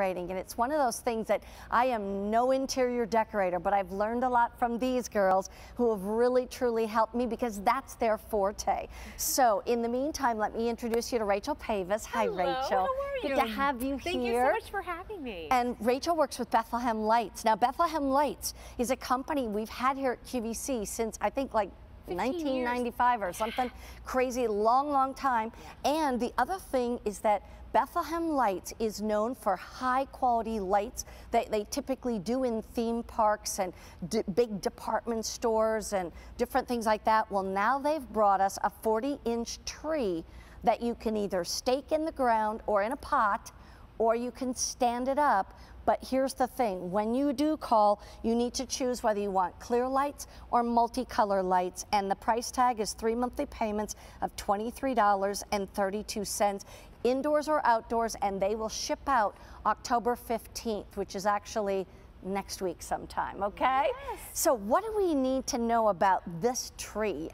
And it's one of those things that I am no interior decorator, but I've learned a lot from these girls who have really truly helped me because that's their forte. So in the meantime, let me introduce you to Rachel Pavis. Hi, Hello, Rachel. how are you? Good to have you here. Thank you so much for having me. And Rachel works with Bethlehem Lights. Now, Bethlehem Lights is a company we've had here at QVC since I think like 1995 or something crazy, long time. Yeah. And the other thing is that Bethlehem Lights is known for high quality lights that they typically do in theme parks and big department stores and different things like that. Well, now they've brought us a 40-inch tree that you can either stake in the ground or in a pot, or you can stand it up. But here's the thing, when you do call, you need to choose whether you want clear lights or multicolor lights, and the price tag is 3 monthly payments of $23.32, indoors or outdoors, and they will ship out October 15th, which is actually next week sometime, okay? Yes. So what do we need to know about this tree?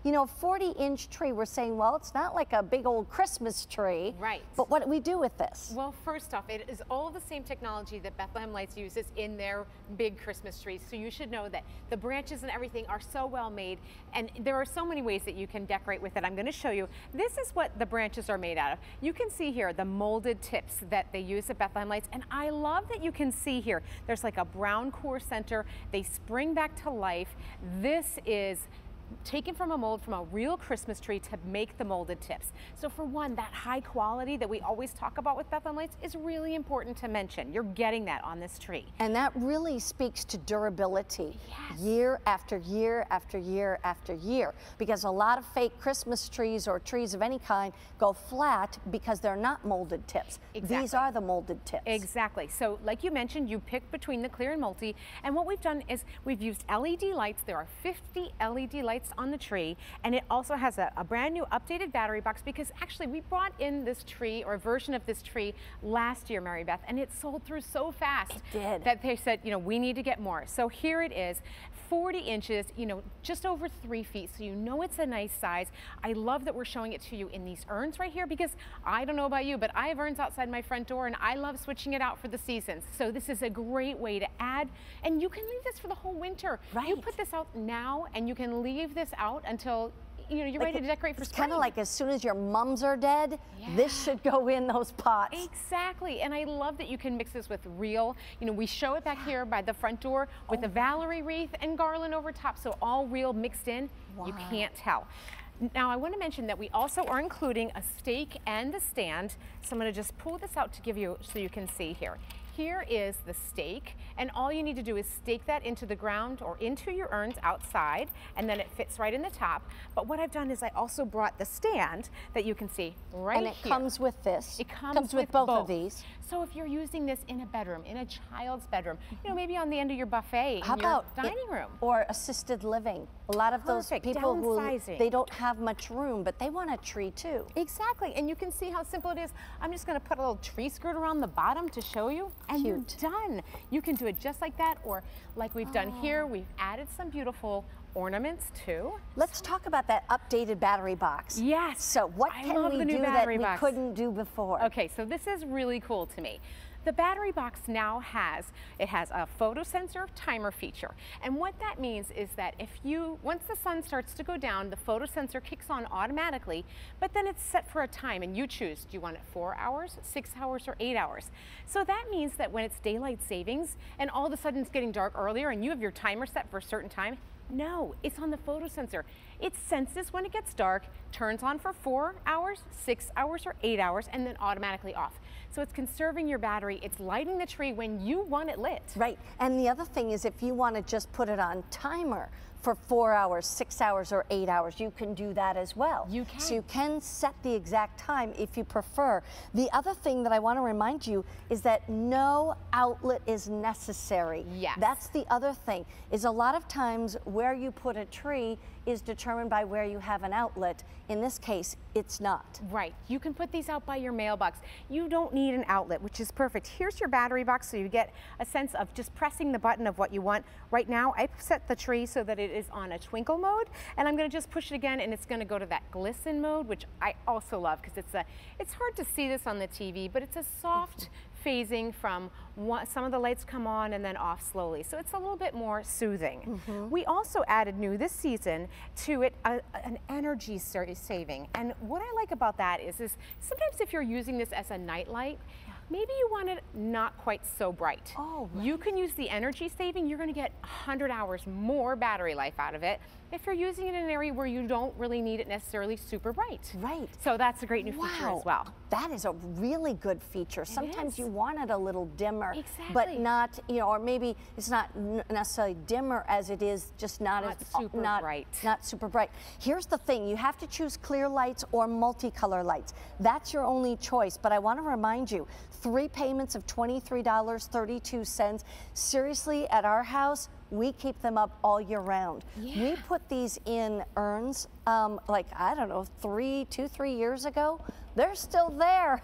You know, 40-inch tree, we're saying, well, it's not like a big old Christmas tree. Right. But what do we do with this? Well, first off, it is all the same technology that Bethlehem Lights uses in their big Christmas trees. So you should know that the branches and everything are so well made, and there are so many ways that you can decorate with it. I'm going to show you. This is what the branches are made out of. You can see here the molded tips that they use at Bethlehem Lights, and I love that you can see here, there's like a brown core center. They spring back to life. This is taken from a mold from a real Christmas tree to make the molded tips. So for one, that high quality that we always talk about with Bethlehem Lights is really important to mention. You're getting that on this tree. And that really speaks to durability. Yes. Year after year after year after year, because a lot of fake Christmas trees or trees of any kind go flat because they're not molded tips. Exactly. These are the molded tips. Exactly. So like you mentioned, you pick between the clear and multi, and what we've done is we've used LED lights. There are 50 LED lights on the tree, and it also has a brand new updated battery box, because actually we brought in this tree or a version of this tree last year, Mary Beth, and it sold through so fast. It did. That they said, you know, we need to get more. So here it is, 40 inches, you know, just over 3 feet, so you know it's a nice size. I love that we're showing it to you in these urns right here, because I don't know about you, but I have urns outside my front door and I love switching it out for the seasons. So this is a great way to add, and you can leave this for the whole winter. Right. You put this out now and you can leave this out until you're ready to decorate for spring. It's kind of like as soon as your mums are dead, this should go in those pots. Exactly, and I love that you can mix this with real, we show it back here by the front door with the Valerie wreath and garland over top, so all real mixed in. Wow. You can't tell. Now I want to mention that we also are including a stake and a stand, so I'm going to just pull this out to give you so you can see here. Here is the stake, and all you need to do is stake that into the ground or into your urns outside, and then it fits right in the top. But what I've done is I also brought the stand that you can see right here. And it comes with this. It comes with both of these. So if you're using this in a bedroom, in a child's bedroom, maybe on the end of your buffet, How in your about dining room. Or assisted living. A lot of those people who, they don't have much room, but they want a tree too. Exactly, and you can see how simple it is. I'm just going to put a little tree skirt around the bottom to show you, and you're done. You can do it just like that, or like we've done here, we've added some beautiful ornaments too. Let's talk about that updated battery box. Yes. So what can we do that we couldn't do before? Okay, so this is really cool to me. The battery box now has a photo sensor timer feature. And what that means is that once the sun starts to go down, the photo sensor kicks on automatically, but then it's set for a time and you choose, do you want it 4 hours, 6 hours, or 8 hours? So that means that when it's daylight savings and all of a sudden it's getting dark earlier and you have your timer set for a certain time, no, it's on the photo sensor. It senses when it gets dark, turns on for 4 hours, 6 hours, or 8 hours, and then automatically off. So it's conserving your battery. It's lighting the tree when you want it lit. Right, and the other thing is if you want to just put it on timer for 4 hours, 6 hours, or 8 hours, you can do that as well. You can. So you can set the exact time if you prefer. The other thing that I want to remind you is that no outlet is necessary. Yes. That's the other thing, is a lot of times where you put a tree is determined by where you have an outlet. In this case, it's not. Right. You can put these out by your mailbox. You don't need an outlet, which is perfect. Here's your battery box, so you get a sense of just pressing the button of what you want. Right now, I've set the tree so that it is on a twinkle mode, and I'm going to just push it again, and it's going to go to that glisten mode, which I also love because it's hard to see this on the TV, but it's a soft phasing from some of the lights come on and then off slowly. So it's a little bit more soothing. We also added new this season to it an energy saving. And what I like about that is sometimes if you're using this as a night light, maybe you want it not quite so bright. Oh, right. You can use the energy saving. You're going to get 100 hours more battery life out of it if you're using it in an area where you don't really need it necessarily super bright. Right. So that's a great new feature as well. That is a really good feature. Sometimes you want it a little dimmer, but Exactly. not, you know, or maybe it's not necessarily dimmer as it is just not super bright. Not super bright. Here's the thing, you have to choose clear lights or multicolor lights. That's your only choice, but I want to remind you, 3 payments of $23.32. Seriously, at our house, we keep them up all year round. Yeah. We put these in urns, like, I don't know, 3 years ago. They're still there.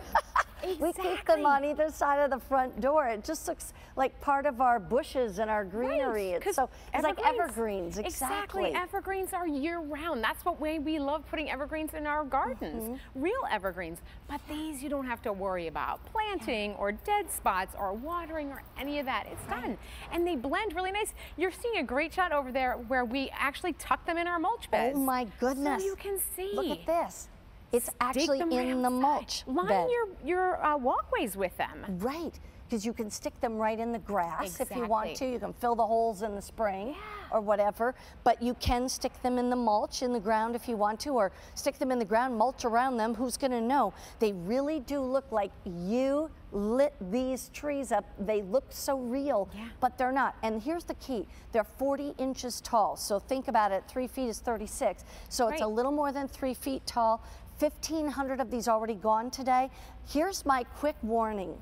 We keep them on either side of the front door. It just looks like part of our bushes and our greenery. Right, It's like evergreens, exactly. Evergreens are year round. That's what way we love putting evergreens in our gardens. Real evergreens. But these you don't have to worry about planting or dead spots or watering or any of that. It's done. And they blend really nice. You're seeing a great shot over there where we actually tuck them in our mulch beds. Oh my goodness. So you can see. Look at this. It's actually them in the mulch bed. Line your walkways with them. Right, because you can stick them right in the grass if you want to. Exactly. You can fill the holes in the spring or whatever, but you can stick them in the mulch in the ground if you want to, or stick them in the ground, mulch around them. Who's going to know? They really do look like you lit these trees up. They look so real, but they're not. And here's the key. They're 40 inches tall. So think about it. 3 feet is 36. So it's a little more than 3 feet tall. 1,500 of these already gone today. Here's my quick warning.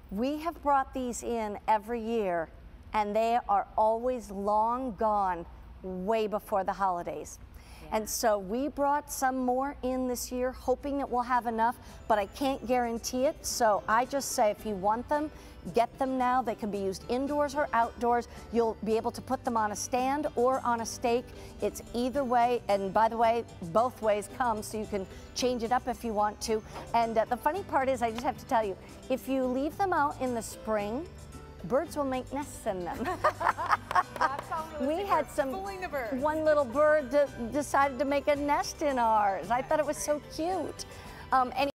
We have brought these in every year, and they are always long gone way before the holidays. And so we brought some more in this year, hoping that we'll have enough, but I can't guarantee it. So I just say if you want them, get them now. They can be used indoors or outdoors. You'll be able to put them on a stand or on a stake. It's either way, and by the way, both ways come, so you can change it up if you want to. And the funny part is, I just have to tell you, if you leave them out in the spring, birds will make nests in them. We had one little bird decided to make a nest in ours. I thought it was so cute.